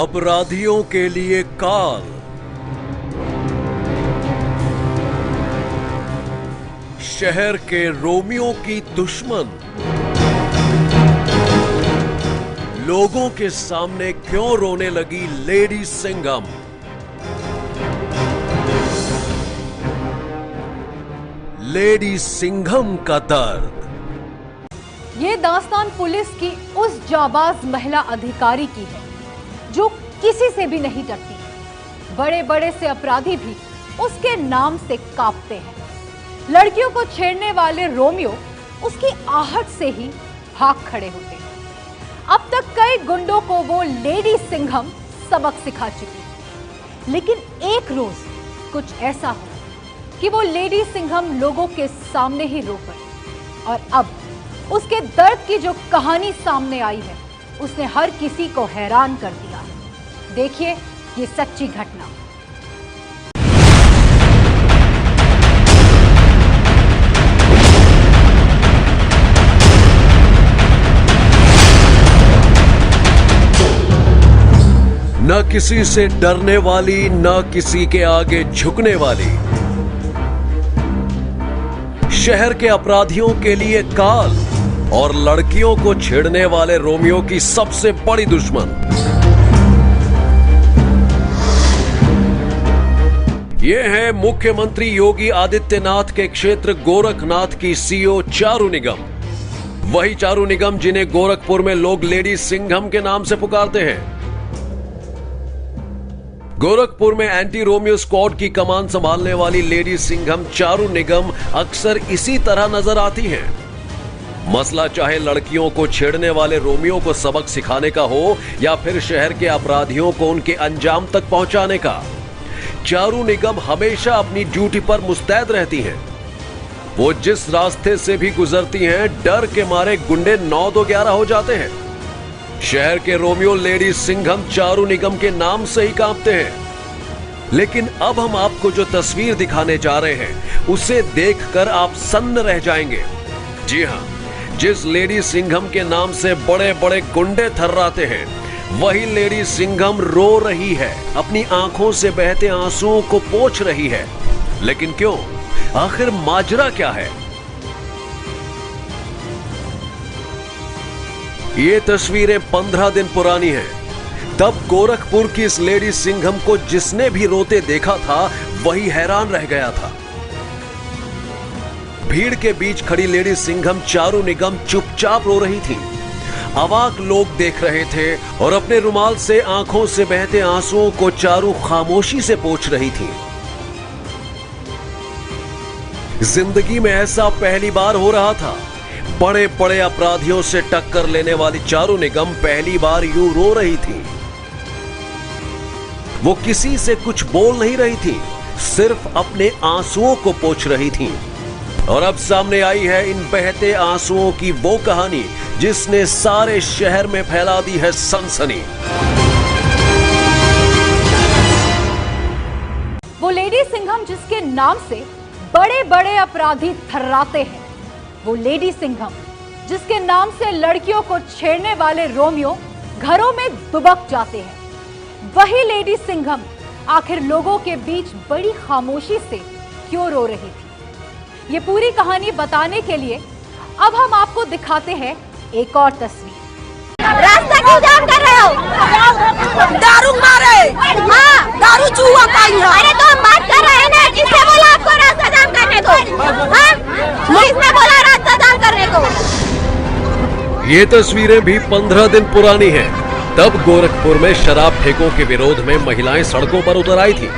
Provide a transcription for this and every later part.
अपराधियों के लिए काल। शहर के रोमियो की दुश्मन। लोगों के सामने क्यों रोने लगी लेडी सिंघम। लेडी सिंघम का दर्द। ये दास्तान पुलिस की उस जाबाज महिला अधिकारी की है जो किसी से भी नहीं डरती। बड़े बड़े से अपराधी भी उसके नाम से कांपते हैं। लड़कियों को छेड़ने वाले रोमियो उसकी आहट से ही भाग खड़े होते हैं। अब तक कई गुंडों को वो लेडी सिंघम सबक सिखा चुकी, लेकिन एक रोज कुछ ऐसा हो कि वो लेडी सिंघम लोगों के सामने ही रो पड़ी। और अब उसके दर्द की जो कहानी सामने आई है उसने हर किसी को हैरान कर दिया है। देखिए ये सच्ची घटना। न किसी से डरने वाली, न किसी के आगे झुकने वाली। शहर के अपराधियों के लिए काल और लड़कियों को छेड़ने वाले रोमियो की सबसे बड़ी दुश्मन। ये है मुख्यमंत्री योगी आदित्यनाथ के क्षेत्र गोरखनाथ की सीओ चारू निगम। वही चारू निगम जिन्हें गोरखपुर में लोग लेडी सिंघम के नाम से पुकारते हैं। गोरखपुर में एंटी रोमियो स्क्वाड की कमान संभालने वाली लेडी सिंघम चारू निगम अक्सर इसी तरह नजर आती हैं। मसला चाहे लड़कियों को छेड़ने वाले रोमियो को सबक सिखाने का हो या फिर शहर के अपराधियों को उनके अंजाम तक पहुंचाने का, चारू निगम हमेशा अपनी ड्यूटी पर मुस्तैद रहती हैं। वो जिस रास्ते से भी गुजरती हैं, डर के मारे गुंडे 9-2-11 हो जाते हैं। शहर के रोमियो लेडी सिंघम चारू निगम के नाम से ही कांपते हैं। लेकिन अब हम आपको जो तस्वीर दिखाने जा रहे हैं उसे देखकर आप सन्न रह जाएंगे। जी हां, जिस लेडी सिंघम के नाम से बड़े बड़े गुंडे थर्राते हैं, वही लेडी सिंघम रो रही है, अपनी आंखों से बहते आंसुओं को पोंछ रही है। लेकिन क्यों? आखिर माजरा क्या है? ये तस्वीरें 15 दिन पुरानी हैं। तब गोरखपुर की इस लेडी सिंघम को जिसने भी रोते देखा था वही हैरान रह गया था। भीड़ के बीच खड़ी लेडी सिंघम चारू निगम चुपचाप रो रही थी। अवाक लोग देख रहे थे और अपने रुमाल से आंखों से बहते आंसुओं को चारू खामोशी से पोंछ रही थी। जिंदगी में ऐसा पहली बार हो रहा था। बड़े बड़े अपराधियों से टक्कर लेने वाली चारू निगम पहली बार यूं रो रही थी। वो किसी से कुछ बोल नहीं रही थी, सिर्फ अपने आंसुओं को पोंछ रही थी। और अब सामने आई है इन बहते आंसुओं की वो कहानी जिसने सारे शहर में फैला दी है सनसनी। वो लेडी सिंघम जिसके नाम से बड़े बड़े अपराधी थर्राते हैं, वो लेडी सिंघम जिसके नाम से लड़कियों को छेड़ने वाले रोमियो घरों में दुबक जाते हैं, वही लेडी सिंघम आखिर लोगों के बीच बड़ी खामोशी से क्यों रो रही थी? ये पूरी कहानी बताने के लिए अब हम आपको दिखाते हैं एक और तस्वीर। रास्ता क्यों जाम कर रहे हो? दारू मारे। हाँ, दारू चूहा पाई है। अरे तो हम बात कर रहे हैं ना, किसने बोला आपको रास्ता जाम करने को? हाँ? किसने बोला रास्ता जाम करने को? ये तस्वीरें भी 15 दिन पुरानी हैं। तब गोरखपुर में शराब ठेकों के विरोध में महिलाएं सड़कों पर उतर आई थी।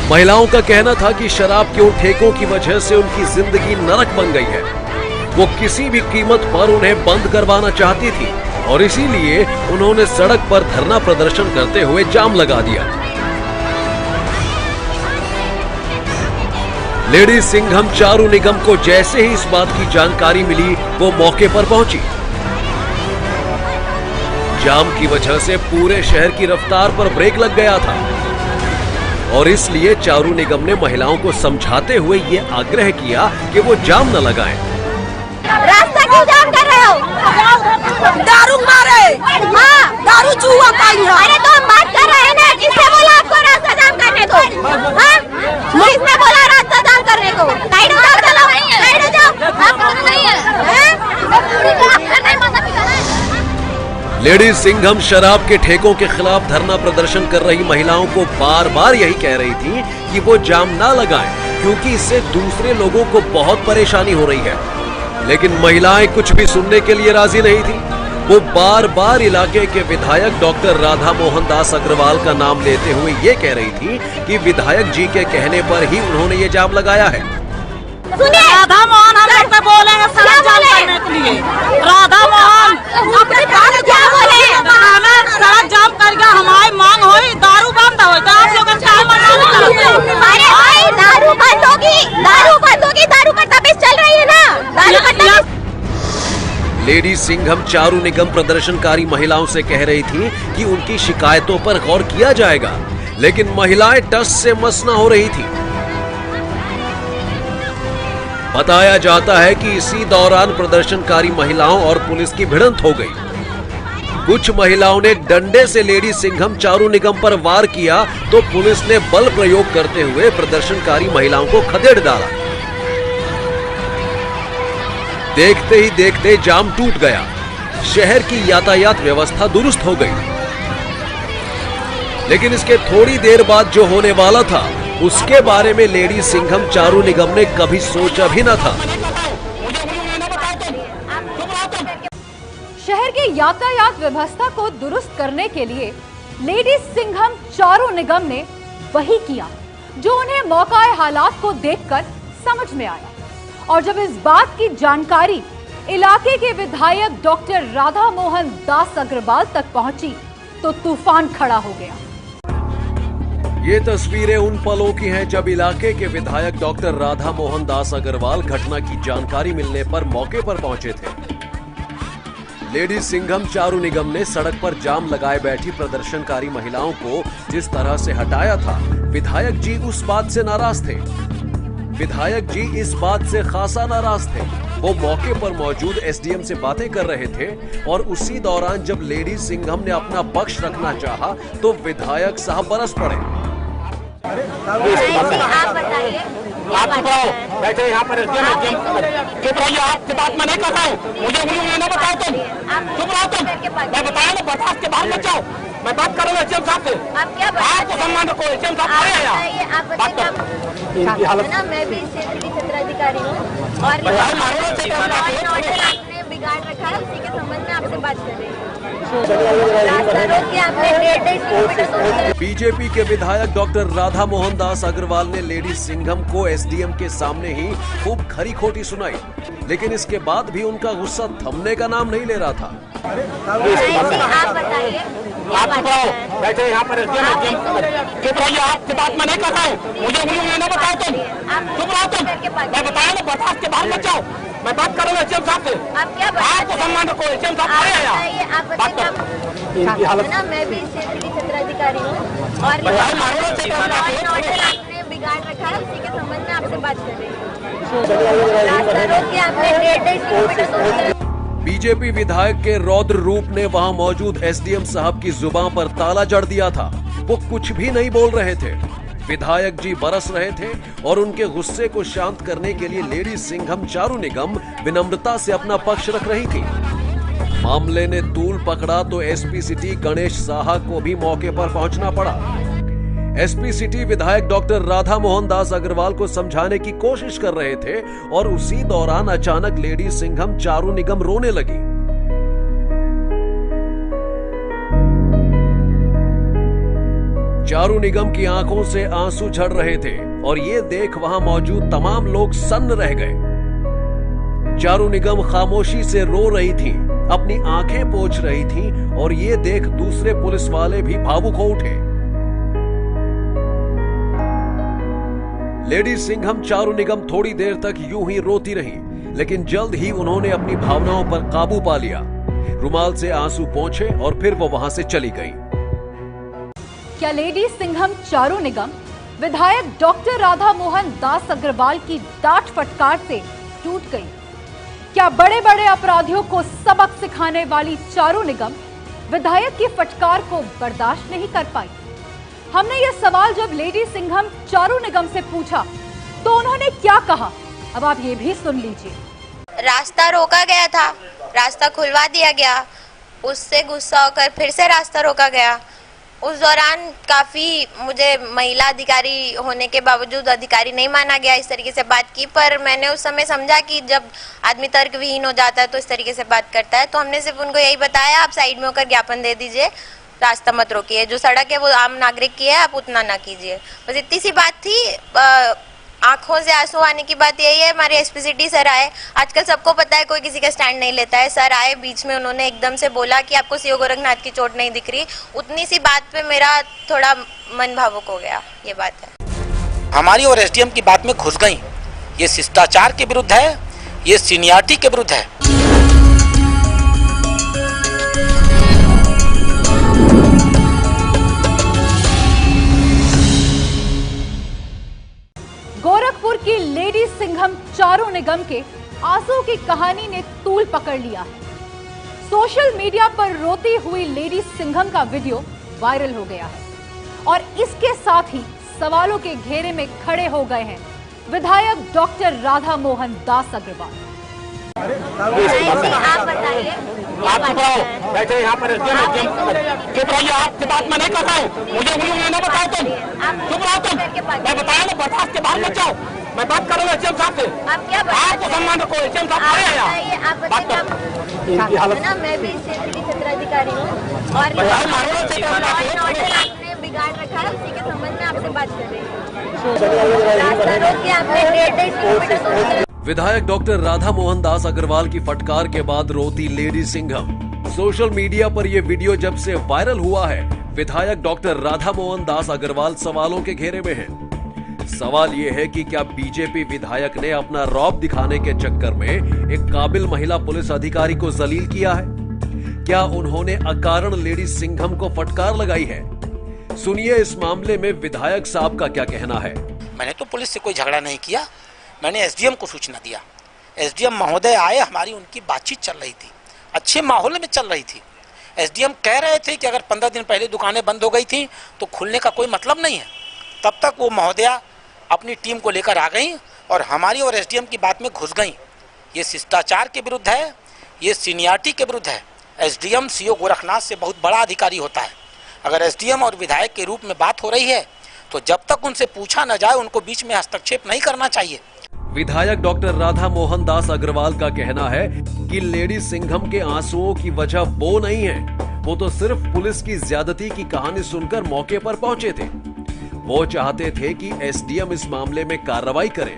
महिलाओं का कहना था कि शराब के उन ठेकों की वजह से उनकी जिंदगी नरक बन गई है। वो किसी भी कीमत पर उन्हें बंद करवाना चाहती थी और इसीलिए उन्होंने सड़क पर धरना प्रदर्शन करते हुए जाम लगा दिया। लेडी सिंघम चारू निगम को जैसे ही इस बात की जानकारी मिली, वो मौके पर पहुंची। जाम की वजह से पूरे शहर की रफ्तार पर ब्रेक लग गया था और इसलिए चारू निगम ने महिलाओं को समझाते हुए यह आग्रह किया कि वो जाम न लगाएं। रास्ता क्यों जाम कर रहे हो? दारू मारे, हाँ दारू जुआ पाई है। अरे तो हम बात कर रहे हैं ना, किसने बोला आपको रास्ता जाम करने को? हाँ किसने बोला रास्ता जाम करने को? साइड हो जाओ, चलो साइड हो जाओ। आप नहीं है, लेडीज सिंघम शराब के ठेकों के खिलाफ धरना प्रदर्शन कर रही महिलाओं को बार बार यही कह रही थी कि वो जाम ना लगाएं, क्योंकि इससे दूसरे लोगों को बहुत परेशानी हो रही है। लेकिन महिलाएं कुछ भी सुनने के लिए राजी नहीं थी। वो बार बार इलाके के विधायक डॉक्टर राधा मोहन दास अग्रवाल का नाम लेते हुए ये कह रही थी कि विधायक जी के कहने पर ही उन्होंने ये जाम लगाया है। राधा मोहन हम लोग पे बोले हैं सड़क जाम करने के लिए। राधा मोहन अपने बात क्या बोले? सड़क जाम कर गया, हमारी मांग हुई दारू बंद हो, तो आप लोग चाय अरे दारू बंद होगी, दारू बंद होगी, दारू पर तबीयत चल रही है ना, दारू पर तबीयत। लेडीज सिंघम चारू निगम प्रदर्शनकारी महिलाओं से कह रही थी कि उनकी शिकायतों पर गौर किया जाएगा, लेकिन महिलाएं टस से मस न हो रही थी। बताया जाता है कि इसी दौरान प्रदर्शनकारी महिलाओं और पुलिस की भिड़ंत हो गई। कुछ महिलाओं ने डंडे से लेडी सिंघम चारू निगम पर वार किया तो पुलिस ने बल प्रयोग करते हुए प्रदर्शनकारी महिलाओं को खदेड़ डाला। देखते ही देखते जाम टूट गया। शहर की यातायात व्यवस्था दुरुस्त हो गई। लेकिन इसके थोड़ी देर बाद जो होने वाला था उसके बारे में लेडी सिंघम चारू निगम ने कभी सोचा भी न था। शहर की यातायात व्यवस्था को दुरुस्त करने के लिए लेडी सिंघम चारू निगम ने वही किया जो उन्हें मौकाए हालात को देखकर समझ में आया। और जब इस बात की जानकारी इलाके के विधायक डॉक्टर राधा मोहन दास अग्रवाल तक पहुंची तो तूफान खड़ा हो गया। ये तस्वीरें उन पलों की हैं जब इलाके के विधायक डॉक्टर राधा मोहन दास अग्रवाल घटना की जानकारी मिलने पर मौके पर पहुंचे थे। लेडी सिंघम चारू निगम ने सड़क पर जाम लगाए बैठी प्रदर्शनकारी महिलाओं को जिस तरह से हटाया था, विधायक जी उस बात से नाराज थे। विधायक जी इस बात से खासा नाराज थे। वो मौके पर मौजूद एसडीएम से बातें कर रहे थे और उसी दौरान जब लेडी सिंघम ने अपना पक्ष रखना चाहा तो विधायक साहब बरस पड़े। आप बताइए, आप बैठे यहाँ पर चुप रहिए, आपकी बात मैं नहीं कर रहा हूँ, मुझे ना बताओ तुम, चुप रहो तुम, मैं बताया ना बर्दाश्त के बाहर मत जाओ, मैं बात कर रहा हूँ एचएम साहब से, आपको सम्मान रखो, एचएम साहब आए हैं आप ना, मैं भी क्षेत्र की क्षेत्राधिकारी हूँ और आपने बिगाड़ रखा है, उसी के संबंध में आपसे बात कर रही हूँ। बीजेपी के विधायक डॉक्टर राधा मोहन दास अग्रवाल ने लेडी सिंघम को एसडीएम के सामने ही खूब खरी खोटी सुनाई, लेकिन इसके बाद भी उनका गुस्सा थमने का नाम नहीं ले रहा था। आप बताइए, आप बैठे यहाँ पर चुप रहिए, आपकी बात मैं नहीं कर रहा हूँ, मुझे ना बताओ तुम, चुप रहो तुम, मैं बताया ना बर्दाश्त के बाहर मत जाओ, मैं बात कर रहा हूँ एचएम साहब से, आपको सम्मान रखो, एचएम साहब आए हैं ना, मैं भी क्षेत्र की क्षेत्राधिकारी हूँ और आपने बिगाड़ रखा है, उसी के संबंध में आपसे बात कर रही हूँ। बीजेपी विधायक के रौद्र रूप ने वहां मौजूद एसडीएम साहब की जुबान पर ताला जड़ दिया था। वो कुछ भी नहीं बोल रहे थे। विधायक जी बरस रहे थे और उनके गुस्से को शांत करने के लिए लेडी सिंघम चारू निगम विनम्रता से अपना पक्ष रख रही थी। मामले ने तूल पकड़ा तो एसपी सिटी गणेश साहा को भी मौके पर पहुंचना पड़ा। एसपी सिटी विधायक डॉक्टर राधा मोहन दास अग्रवाल को समझाने की कोशिश कर रहे थे और उसी दौरान अचानक लेडी सिंघम चारू निगम रोने लगी। चारू निगम की आंखों से आंसू झड़ रहे थे और ये देख वहां मौजूद तमाम लोग सन्न रह गए। चारू निगम खामोशी से रो रही थी, अपनी आंखें पोंछ रही थी और ये देख दूसरे पुलिस वाले भी भावुक हो उठे। लेडी सिंघम चारू निगम थोड़ी देर तक यूं ही रोती रही, लेकिन जल्द ही उन्होंने अपनी भावनाओं पर काबू पा लिया। रुमाल से आंसू पोंछे और फिर वो वहां से चली गई। क्या लेडी सिंघम चारू निगम विधायक डॉक्टर राधा मोहन दास अग्रवाल की डांट फटकार से टूट गई? क्या बड़े बड़े अपराधियों को सबक सिखाने वाली चारू निगम विधायक की फटकार को बर्दाश्त नहीं कर पाई? हमने यह सवाल जब लेडी सिंघम चारू निगम से पूछा तो उन्होंने क्या कहा, अब आप ये भी सुन लीजिए। रास्ता रोका गया था, रास्ता खुलवा दिया गया, उससे गुस्सा होकर फिर से रास्ता रोका गया। उस दौरान काफ़ी मुझे महिला अधिकारी होने के बावजूद अधिकारी नहीं माना गया, इस तरीके से बात की। पर मैंने उस समय समझा कि जब आदमी तर्कविहीन हो जाता है तो इस तरीके से बात करता है, तो हमने सिर्फ उनको यही बताया, आप साइड में होकर ज्ञापन दे दीजिए, रास्ता मत रोकिए, जो सड़क है वो आम नागरिक की है, आप उतना ना कीजिए। बस इतनी सी बात थी। आंखों से आंसू आने की बात यही है, हमारे एसपीसीटी सर आए, आजकल सबको पता है कोई किसी का स्टैंड नहीं लेता है। सर आए, बीच में उन्होंने एकदम से बोला कि आपको सीओ गोरखनाथ की चोट नहीं दिख रही। उतनी सी बात पे मेरा थोड़ा मन भावुक हो गया, ये बात है। हमारी और एसडीएम की बात में घुस गई। ये शिष्टाचार के विरुद्ध है, ये सीनियरिटी के विरुद्ध है। गोरखपुर की लेडी सिंघम चारू निगम के आंसू की कहानी ने तूल पकड़ लिया है। सोशल मीडिया पर रोती हुई लेडी सिंघम का वीडियो वायरल हो गया है और इसके साथ ही सवालों के घेरे में खड़े हो गए हैं विधायक डॉक्टर राधा मोहन दास अग्रवाल। आप बताइए, आप चुप रहो, बैठे यहाँ पर चुप रहिए, आपकी बात मैं नहीं कर रहा हूँ, मुझे उंगली ना बताओ तुम, चुप रहो तुम, मैं बताया ना बर्दाश्त के बाहर मत जाओ, मैं बात कर रहा हूँ एसडीएम साहब से, आपको सम्मान रखो, एसडीएम साहब आए हैं यहाँ, बात करो। इनकी हालत ना, मैं भी इस क्षेत्र की क्षेत्राधिकारी हूँ और आपने बिगाड़ रखा है, उसी के संबंध में आपसे बात कर रही हूँ। विधायक डॉक्टर राधा मोहन दास अग्रवाल की फटकार के बाद रोती लेडी सिंघम। सोशल मीडिया पर यह वीडियो जब से वायरल हुआ है, विधायक डॉक्टर राधा मोहन दास अग्रवाल सवालों के घेरे में हैं। सवाल यह है कि क्या बीजेपी विधायक ने अपना रौब दिखाने के चक्कर में एक काबिल महिला पुलिस अधिकारी को जलील किया है? क्या उन्होंने अकारण लेडी सिंघम को फटकार लगाई है? सुनिए इस मामले में विधायक साहब का क्या कहना है। मैंने तो पुलिस से कोई झगड़ा नहीं किया, मैंने एसडीएम को सूचना दिया। एसडीएम महोदय आए, हमारी उनकी बातचीत चल रही थी, अच्छे माहौल में चल रही थी। एसडीएम कह रहे थे कि अगर 15 दिन पहले दुकानें बंद हो गई थी तो खुलने का कोई मतलब नहीं है। तब तक वो महोदया अपनी टीम को लेकर आ गई और हमारी और एसडीएम की बात में घुस गई। ये शिष्टाचार के विरुद्ध है, ये सीनियरिटी के विरुद्ध है। एसडीएम सीओ गोरखनाथ से बहुत बड़ा अधिकारी होता है। अगर एसडीएम और विधायक के रूप में बात हो रही है तो जब तक उनसे पूछा न जाए उनको बीच में हस्तक्षेप नहीं करना चाहिए। विधायक डॉक्टर राधा मोहन दास अग्रवाल का कहना है कि लेडी सिंघम के आंसुओं की वजह वो नहीं है, वो तो सिर्फ पुलिस की ज्यादती की कहानी सुनकर मौके पर पहुंचे थे। वो चाहते थे कि एसडीएम इस मामले में कार्रवाई करे,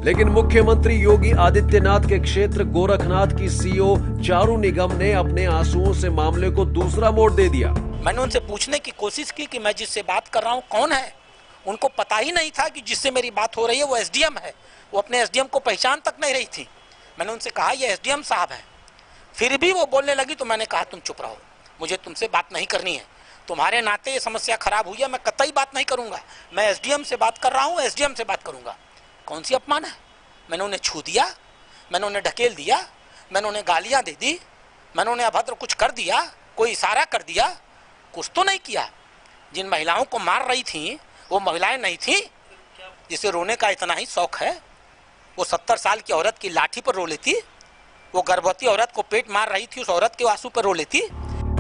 लेकिन मुख्यमंत्री योगी आदित्यनाथ के क्षेत्र गोरखनाथ की सीओ चारू निगम ने अपने आंसुओं से मामले को दूसरा मोड़ दे दिया। मैंने उनसे पूछने की कोशिश की कि मैं जिससे बात कर रहा हूँ कौन है। उनको पता ही नहीं था कि जिससे मेरी बात हो रही है वो एसडीएम है। वो अपने एसडीएम को पहचान तक नहीं रही थी। मैंने उनसे कहा ये एसडीएम साहब है, फिर भी वो बोलने लगी तो मैंने कहा तुम चुप रहो, मुझे तुमसे बात नहीं करनी है। तुम्हारे नाते ये समस्या खराब हुई है, मैं कतई बात नहीं करूंगा। मैं एसडीएम से बात कर रहा हूँ, एसडीएम से बात करूंगा। कौन सी अपमान है? मैंने उन्हें छू दिया, मैंने उन्हें ढकेल दिया, मैंने उन्हें गालियां दे दी, मैंने उन्हें अभद्र कुछ कर दिया, कोई इशारा कर दिया? कुछ तो नहीं किया। जिन महिलाओं को मार रही थी वो महिलाएं नहीं थी जिसे रोने का इतना ही शौक है। वो 70 साल की औरत की लाठी पर रो लेती, वो गर्भवती औरत को पेट मार रही थी, उस औरत के आंसू पर रो लेती।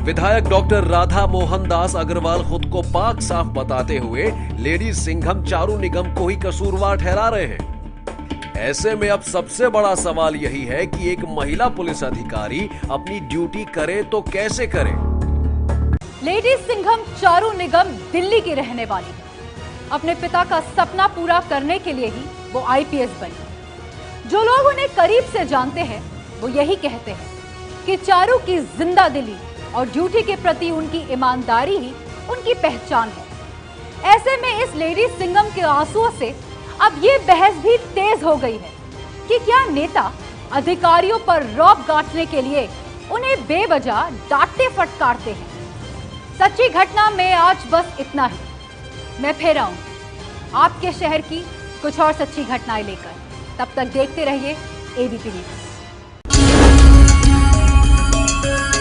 विधायक डॉक्टर राधा मोहन दास अग्रवाल खुद को पाक साफ बताते हुए लेडी सिंघम चारू निगम को ही कसूरवार ठहरा रहे हैं। ऐसे में अब सबसे बड़ा सवाल यही है कि एक महिला पुलिस अधिकारी अपनी ड्यूटी करे तो कैसे करे। लेडी सिंघम चारू निगम दिल्ली की रहने वाली है। अपने पिता का सपना पूरा करने के लिए ही वो आईपीएस बनी। जो लोग उन्हें करीब से जानते हैं वो यही कहते हैं कि चारू की जिंदा दिली और ड्यूटी के प्रति उनकी ईमानदारी ही उनकी पहचान है। ऐसे में इस लेडी सिंघम के आंसुओं से अब ये बहस भी तेज हो गई है कि क्या नेता अधिकारियों पर रौब गांठने के लिए उन्हें बेवजह डांटते फटकारते हैं। सच्ची घटना में आज बस इतना ही। मैं फिर आऊंगी आपके शहर की कुछ और सच्ची घटनाएं लेकर। तब तक देखते रहिए एबीपी न्यूज़। है।